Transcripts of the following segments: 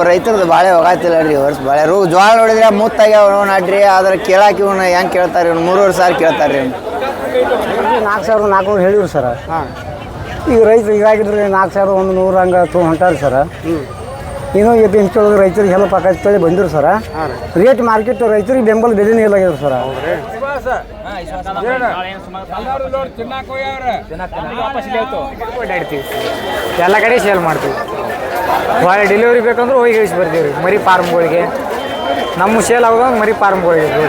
ರೈತರದ್ದು ಬಾಳೆ ಹೋಗಾತಿಲ್ಲ ರೀ ವರ್ಷ ಬಾಳೆ ಜೋಳ ನೋಡಿದ್ರೆ ಮುತ್ತಾಗ್ಯಾವ ನಾಡ್ರಿ ಆದ್ರೆ ಕೇಳಾಕಿ ಇವ್ನ ಹೆಂಗೆ ಕೇಳ್ತಾರೆ ಇವ್ನು 3,500 ಕೇಳ್ತಾರೆ ರೀ 4,400 ಹೇಳಿವ್ರಿ ಸರ್. ಈಗ ರೈತರು ಈಗಾಗಿದ್ರೆ 4,000 ಒಂದು 100 ಹಂಗೆ ಹೊಂಟಾರಿ ಸರ್. ಏನೋ APMC ಒಳಗೆ ರೈತರಿಗೆ ಹೆಲ್ಪ್ ಆಕೈತಿ ಬಂದಿರು ಸರ್. ರೇಟ್ ಮಾರ್ಕೆಟ್ ರೈತರಿಗೆ ಬೆಂಬಲ ಬೆಲೆನೇ ಇಲ್ಲ ಆಗ್ಯದ ಸರ್. ಎಲ್ಲ ಕಡೆ ಸೇಲ್ ಮಾಡ್ತೀವಿ. ಭಾಳ ಡೆಲಿವರಿ ಬೇಕಂದ್ರೆ ಹೋಗಿ ಇಳಿಸಿ ಬರ್ತೀವಿ ರೀ ಮರಿ ಫಾರ್ಮ್ಗಳಿಗೆ. ನಮ್ಮ ಸೇಲ್ ಆಗೋದು ಮರಿ ಫಾರ್ಮ್ಗಳಿಗೆ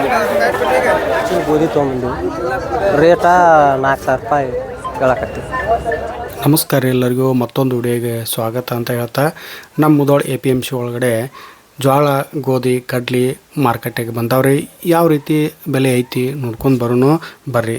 ಗೋಧಿ ತೊಗೊಂಬಂದಿವಿ. ರೇಟ 4,000 ರೂಪಾಯಿ ಹೇಳಕತ್ತೀವಿ. ನಮಸ್ಕಾರ ಎಲ್ಲರಿಗೂ ಮತ್ತೊಂದು ವಿಡಿಯೋಗೆ ಸ್ವಾಗತ ಅಂತ ಹೇಳ್ತಾ ನಮ್ಮ ಮುಧೋಳ APMC ಒಳಗಡೆ ಜೋಳ ಗೋಧಿ ಕಡ್ಲಿ ಮಾರ್ಕೆಟಿಗೆ ಬಂದವ್ರಿ. ಯಾವ ರೀತಿ ಬೆಲೆ ಐತಿ ನೋಡ್ಕೊಂಡು ಬರೋಣ ಬರ್ರಿ.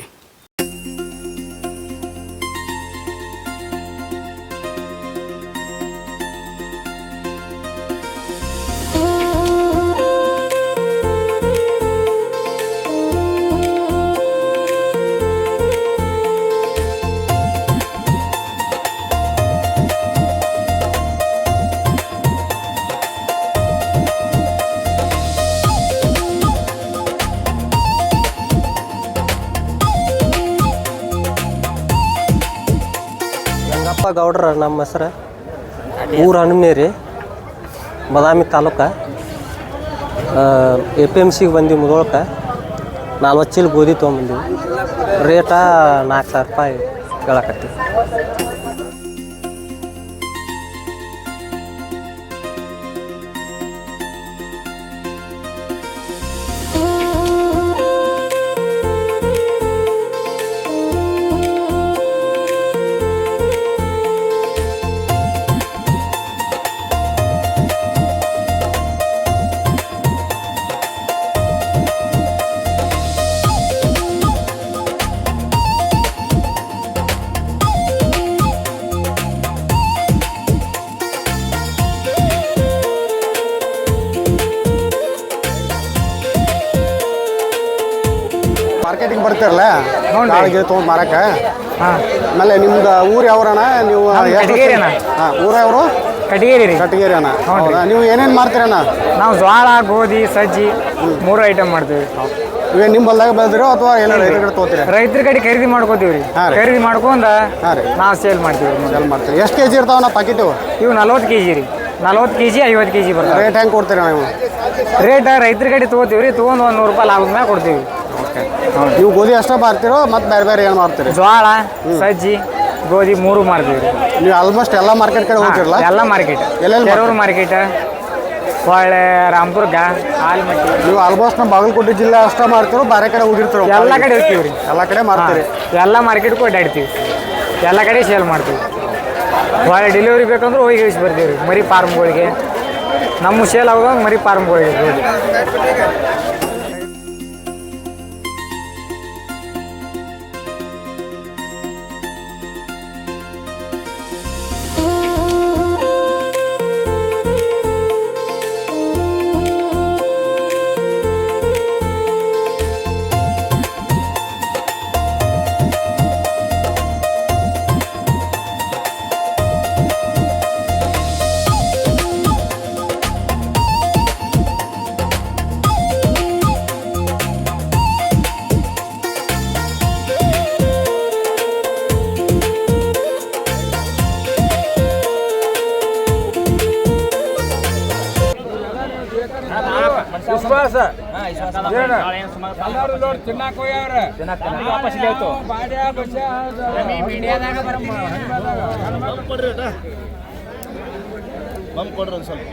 ಗೌಡ್ರ ನಮ್ಮ ಹೆಸರು ಊರು ಹನುಮನೇರಿ ಬದಾಮಿ ತಾಲೂಕು. APMCಗೆ ಬಂದೀವಿ ಮುಧೋಳಕ್ಕೆ. 40 ಚೀಲ ಗೋಧಿ ತೊಗೊಂಬಂದೀವಿ. ರೇಟ 4,000 ರೂಪಾಯಿ ಹೇಳಕತ್ತೀವಿ. ಮಾರ್ಕೆಟಿಂಗ್ ಬರ್ತಿರಲ್ಲ ಕಾಳಿಗೆ ತೊಗೊಂಡು ಮಾರಕ್ಕೆ. ಆಮೇಲೆ ನಿಮ್ದು ಊರು ಯಾವ್ರಣ ನೀವು? ಊರ ಯಾವರು? ಕಟಗೇರಿ ಅಣ್ಣ. ನೀವು ಏನೇನು ಮಾರ್ತೀರಣ್ಣ? ನಾವು ಜೋಳ ಗೋಧಿ ಸಜ್ಜಿ 3 ಐಟಮ್ ಮಾಡ್ತೀವಿ. ಇವೇನು ನಿಮ್ಮ ಹೊಲ್ದಾಗ ಬೆಳೆದಿರೋ ಅಥವಾ ಎಲ್ಲ ರೈತರ ಕಡೆ ತೊಗೋತೀರಿ? ರೈತರ ಕಡೆ ಖರೀದಿ ಮಾಡ್ಕೋತೀವಿ ರೀ. ಖರೀದಿ ಮಾಡ್ಕೊಂಡು ನಾವು ಸೇಲ್ ಮಾಡ್ತೀವಿ. ಎಷ್ಟು ಕೆಜಿ ಇರ್ತಾವಣ್ಣ ಪಾಕೆಟ್? ಇವು 40 kg ರೀ. 40 kg 50 kg ಬರ್ತವೆ. ರೇಟ್ ಹೆಂಗೆ ಕೊಡ್ತೀರಿ ನೀವು? ರೇಟ್ ರೈತರ ಕಡೆ ತೊಗೋತೀವಿ ರೀ. ತೊಗೊಂಡು 100 ರೂಪಾಯಿ ಲಾಭದ ಮ್ಯಾಗ ಕೊಡ್ತೀವಿ. ನೀವು ಗೋಧಿ ಅಷ್ಟೇ ಮಾರ್ತಿರೋ ಮತ್ತು ಬೇರೆ ಬೇರೆ ಏನು ಮಾರ್ತೀರಿ? ಜೋಳ ಸಜ್ಜಿ ಗೋಧಿ 3 ಮಾರ್ತೀವಿ ರೀ. ನೀವು ಆಲ್ಮೋಸ್ಟ್ ಎಲ್ಲ ಮಾರ್ಕೆಟ್ ಕಡೆ ಹೋಗ್ತಿರಲ್ಲ? ಎಲ್ಲ ಮಾರ್ಕೆಟ್, ಕೆರೂರು ಮಾರ್ಕೆಟ್, ಹೊಳ್ಳೆ ರಾಮದುರ್ಗ, ಆಲ್ಮಟ್ಟಿ. ನೀವು ಆಲ್ಮೋಸ್ಟ್ ನಮ್ಮ ಬಾಗಲಕೋಟೆ ಜಿಲ್ಲೆ ಅಷ್ಟೇ ಮಾರ್ತಿರೋ ಬೇರೆ ಕಡೆ ಹೋಗಿರ್ತೀರೋ? ಎಲ್ಲ ಕಡೆ ಹೋಗ್ತೀವಿ ರೀ. ಎಲ್ಲ ಕಡೆ ಮಾರ್ತೀರಿ? ಎಲ್ಲ ಮಾರ್ಕೆಟ್ಗೂ ಅಡ್ಡಾಡ್ತೀವಿ. ಎಲ್ಲ ಕಡೆ ಸೇಲ್ ಮಾಡ್ತೀವಿ. ಭಾಳ ಡೆಲಿವರಿ ಬೇಕಂದ್ರೆ ಹೋಗಿ ಇಳಿಸಿ ಬರ್ತೀವಿ ರೀ ಮರಿ ಫಾರ್ಮ್ಗಳಿಗೆ. ನಮ್ಮ ಸೇಲ್ ಆಗೋದು ಮರಿ ಫಾರ್ಮ್ಗಳಿಗೆ ಗೋಧಿ. ವಿಶ್ವಾಸ ತಿನ್ನಾಕ ವಾಪಸ್ ಕೊಡ್ರಿ ಒಂದು ಸ್ವಲ್ಪ.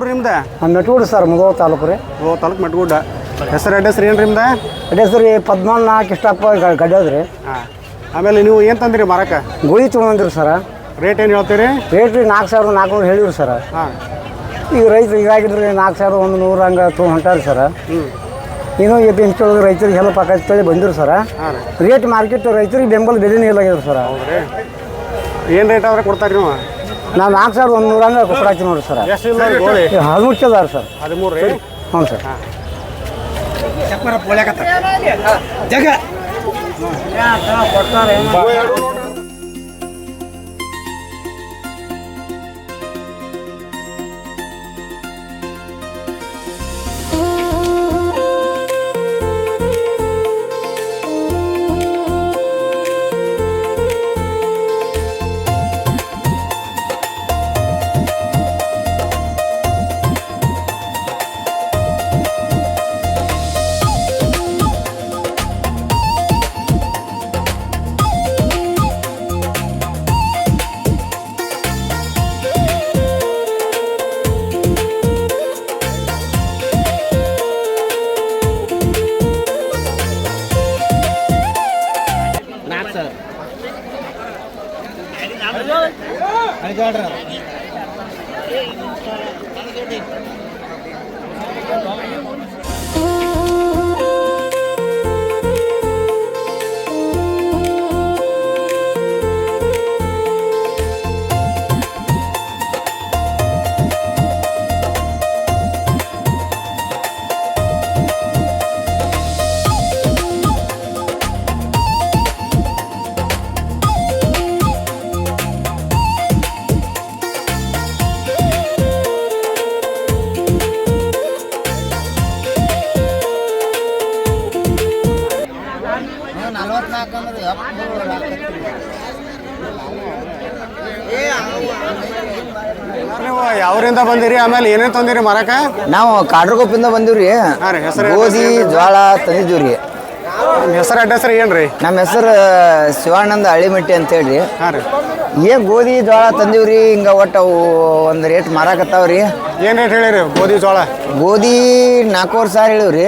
ನಿಮ್ದು? ಮೆಟ್ಗುಡ್ ಸರ್, ಮುಧೋಳ ತಾಲೂಕು ರೀ. ತಾಲೂಕು ಮೆಟ್ಗುಡ್ಡ. ಹೆಸರು ಅಡ್ರೆಸ್ ಏನು ರೀ ನಿಮ್ದು? ಅಡ್ರೆಸ್ ರೀ 14 ಇಷ್ಟಪ್ಪ ಗಡ್ಡದ್ರಿ. ಹಾಂ. ಆಮೇಲೆ ನೀವು ಏನು ತಂದಿರಿ ಮಾರಕ್ಕೆ? ಗೋಧಿ ತೊಗೊಂಡ್ರಿ ಸರ. ರೇಟ್ ಏನು ಹೇಳ್ತೀರಿ? ರೇಟ್ ರೀ 4,400 ಹೇಳಿವ್ರಿ ಸರ. ಹಾಂ. ಈಗ ರೈತರು ಈಗಾಗಿದ್ರಿ 4,100 ಹಂಗೆ ತೊಗೊಂಟಾರ ಸರ. ಇನ್ನೂ APMC ಒಳಗೆ ರೈತರಿಗೆ ಹೆಲ್ಪ್ ಆಕೈತೆ ಬಂದಿರು ಸರ. ರೇಟ್ ಮಾರ್ಕೆಟ್ ರೈತರಿಗೆ ಬೆಂಬಲ ಬೆಲೆನೇ ಇಲ್ಲಾಗ್ಯದ ಸರ. ಏನು ರೇಟ್ ಆದ್ರೆ ಕೊಡ್ತಾರೆ ನೀವು? ನಾವು 4,100 ಹಂಗೆ ಕೊಡಾಕ್ತೀವಿ ನೋಡಿರಿ ಸರ. ಎಷ್ಟು ಇಲ್ಲ ಗೋಳಿ? 13 ಚದಾರ ಸರ್. 13 ರೀ? ಹ್ಞೂ ಸರ್. ಜಗ ನೀವು ಯಾವ್ರಿಂದ ಬಂದಿರಿ? ಆಮೇಲೆ ಏನೇನು ತಂದಿರಿ ಮಾರಕ್ಕೆ? ನಾವು ಕಾಡ್ರಗೊಪ್ಪಿಂದ ಬಂದಿವ್ರಿ. ಹಾಂ ರೀ. ಹೆಸರು ಗೋಧಿ ಜೋಳ ತಂದಿದ್ದೀವ್ರಿ. ನಿಮ್ಮ ಹೆಸರು ಅಡ್ರೆಸ್ ರೀ ಏನು ರೀ? ನಮ್ಮ ಹೆಸರು ಶಿವಾನಂದ ಹಳ್ಳಿಮಟ್ಟಿ ಅಂತ ಹೇಳ್ರಿ. ಹಾಂ ರೀ. ಏನು ಗೋಧಿ ಜೋಳ ತಂದೀವ್ರಿ. ಹಿಂಗೆ ಒಟ್ಟು ಅವು ಒಂದು ರೇಟ್ ಮಾರಾಕತ್ತಾವ್ರಿ. ಏನು ರೇಟ್ ಹೇಳಿರಿ ಗೋಧಿ ಜೋಳ? ಗೋಧಿ 4,500 ಹೇಳಿವ್ರಿ.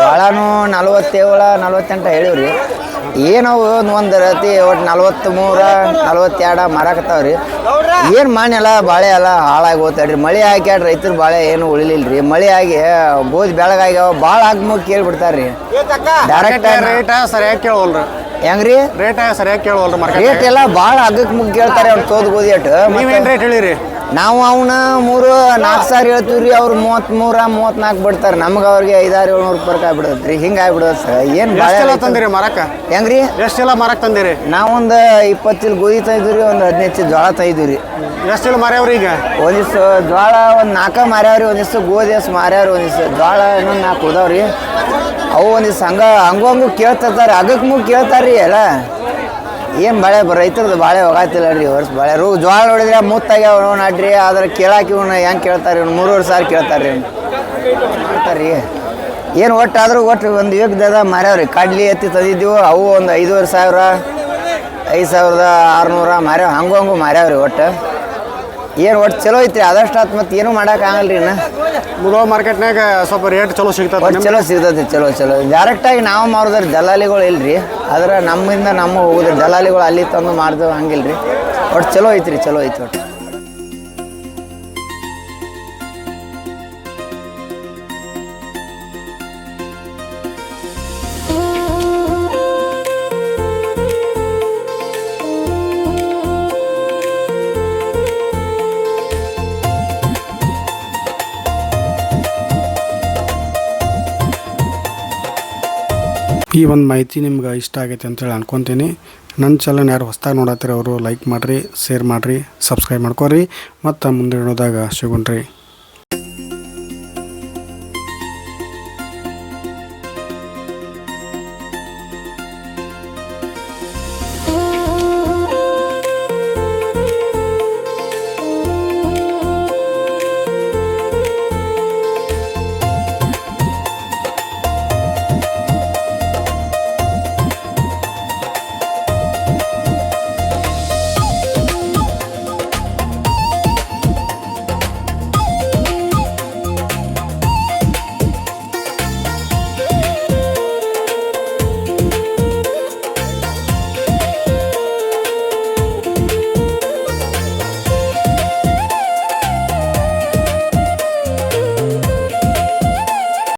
ಜೋಳನೂ 47 48 ಹೇಳಿವ್ರಿ. ಏನವು ಒಂದು ರತಿ ಒಟ್ಟು 43 42 ಮಾರಾಕತ್ತಾವ್ರಿ. ಏನು ಮಣ್ಣು ಎಲ್ಲ ಬಾಳೆ ಎಲ್ಲ ಹಾಳಾಗಿ ಹೋಗ್ತಾಡ್ರಿ. ಮಳೆ ಹಾಕ್ಯಾಡ್ರಿ ರೈತರು ಬಾಳೆ ಏನು ಉಳಿಲಿಲ್ರಿ. ಮಳೆ ಆಗಿ ಗೋಧಿ ಬೆಳಗಾಗ್ಯಾವ ಭಾಳ ಆಗ್ಮುಗ್ ಕೇಳ್ಬಿಡ್ತಾರ್ರಿ. ಡೈರೆಕ್ಟ್ ರೇಟ್ ಸರಿಯಾಗಿ ಕೇಳವಲ್ರಿ. ಹೆಂಗ್ರಿ? ರೇಟ್ ಸರಿಯಾಗಿ ಕೇಳವಲ್ರಿ ಮಾರ್ಕೆಟ್. ರೇಟ್ ಎಲ್ಲ ಭಾಳ ಅಗ್ಗಕ್ಕೆ ಮುಗ್ ಕೇಳ್ತಾರೆ ಅವ್ನು ತೋದ್ ಗೋಧಿ ಅಟ್ಟು. ನೀವೇನು ರೇಟ್ ಹೇಳಿರಿ? ನಾವು ಅವನ 4,000 ಹೇಳ್ತೀವಿ ರೀ. ಅವ್ರು 33 34 ಬಿಡ್ತಾರೆ. ನಮ್ಗೆ ಅವ್ರಿಗೆ 500-700 ರೂಪಾಯಿ ಆಗ್ಬಿಡತ್ರಿ. ಹಿಂಗೆ ಆಗ್ಬಿಡೋದು ಸರ್. ಏನು ಎಷ್ಟೆಲ್ಲ ತಂದಿರಿ ಮರಕ್ಕೆ? ಹೆಂಗ್ರಿ? ಎಷ್ಟೆಲ್ಲ ಮರಕ್ಕೆ ತಂದಿರಿ? ನಾವೊಂದು 20 ಚೀಲ ಗೋಧಿ ತಂದಿದ್ವಿ ರೀ. ಒಂದು 15 ಚೀಲ ಜೋಳ ತಂದಿದ್ವಿ ರೀ. ಎಷ್ಟು ಚೀಲ ಮಾರ್ಯಾವ್ರಿ ಈಗ? ಒಂದಿವ್ಸ ಜೋಳ ಒಂದು 4 ಮಾರ್ಯಾವ್ರಿ. ಒಂದಿವ್ಸ ಗೋಧಿ ಅಷ್ಟು ಮಾರ್ಯಾವ್ರಿ. ಒಂದಿವ್ಸ ಜೋಳ ಇನ್ನೊಂದು 4 ಉಳ್ದಾವ್ರಿ. ಅವು ಒಂದಿವ್ಸ ಹಂಗೂ ಕೇಳ್ತಿರ್ತಾರೆ. ಅಗಕ್ಕೆ ಮುಗ್ ಕೇಳ್ತಾರೆ ರೀ ಎಲ್ಲ. ಏನು ಬಾಳೆ ರೈತರದ್ದು ಬಾಳೆ ಹೋಗಾತಿಲ್ಲ ರೀ ವರ್ಷ. ಬಾಳೆ ಜೋಳ ನೋಡಿದ್ರೆ ಮುತ್ತಾಗ್ಯಾವ ನಾಡ್ರಿ. ಆದ್ರೆ ಕೇಳಾಕಿ ಇವ್ನ ಹೆಂಗೆ ಕೇಳ್ತಾರೆ? ಇವ್ನು 3,500 ಕೇಳ್ತಾರೆ ರೀ. ಕೇಳ್ತಾರೆ ರೀ. ಏನು ಒಟ್ಟು ಒಂದು ವೇಗದ ಮಾರ್ಯಾವ್ರಿ. ಕಡ್ಲಿ ಎತ್ತಿ ತಂದಿದ್ದೀವಿ. ಅವು ಒಂದು 5,500 5,600 ಮಾರ್ಯಾವ. ಹಂಗೂ ಮಾರ್ಯಾವ್ರಿ ಒಟ್ಟು. ಏನು ಒಟ್ಟು ಚಲೋ ಐತ್ರಿ. ಆದಷ್ಟು ಆತು. ಮತ್ತು ಏನೂ ಮಾಡೋಕ್ಕಾಗಲ್ಲ ರೀ. ಇನ್ನು ಮುಧೋಳ ಮಾರ್ಕೆಟ್ನಾಗ ಸ್ವಲ್ಪ ರೇಟ್ ಚಲೋ ಸಿಗ್ತದೆ. ಒಟ್ಟು ಚಲೋ ಸಿಗ್ತೈತಿ. ಚಲೋ ಡೈರೆಕ್ಟಾಗಿ ನಾವು ಮಾರೋದ್ರಿ. ದಲ್ಲಾಳಿಗಳು ಇಲ್ರಿ. ಆದ್ರೆ ನಮ್ಮಿಂದ ಹೋಗುದ್ರಿ. ದಲ್ಲಾಳಿಗಳು ಅಲ್ಲಿ ತಂದು ಮಾಡ್ದೇವು ಹಂಗಿಲ್ರಿ. ಒಟ್ಟು ಚಲೋ ಐತ್ರಿ. ಒಟ್ಟು ಈ ಒಂದು ಮಾಹಿತಿ ನಿಮ್ಗೆ ಇಷ್ಟ ಆಗೈತೆ ಅಂತೇಳಿ ಅನ್ಕೊತೀನಿ. ನನ್ನ ಚಾನಲ್ ಯಾರು ಹೊಸ್ದಾಗಿ ನೋಡತ್ತೀರ ಅವರು ಲೈಕ್ ಮಾಡಿರಿ, ಶೇರ್ ಮಾಡಿರಿ, ಸಬ್ಸ್ಕ್ರೈಬ್ ಮಾಡ್ಕೊರಿ. ಮತ್ತು ಮುಂದೆ ನೋಡಿದಾಗ ಸಿಗೋಣ್ರಿ.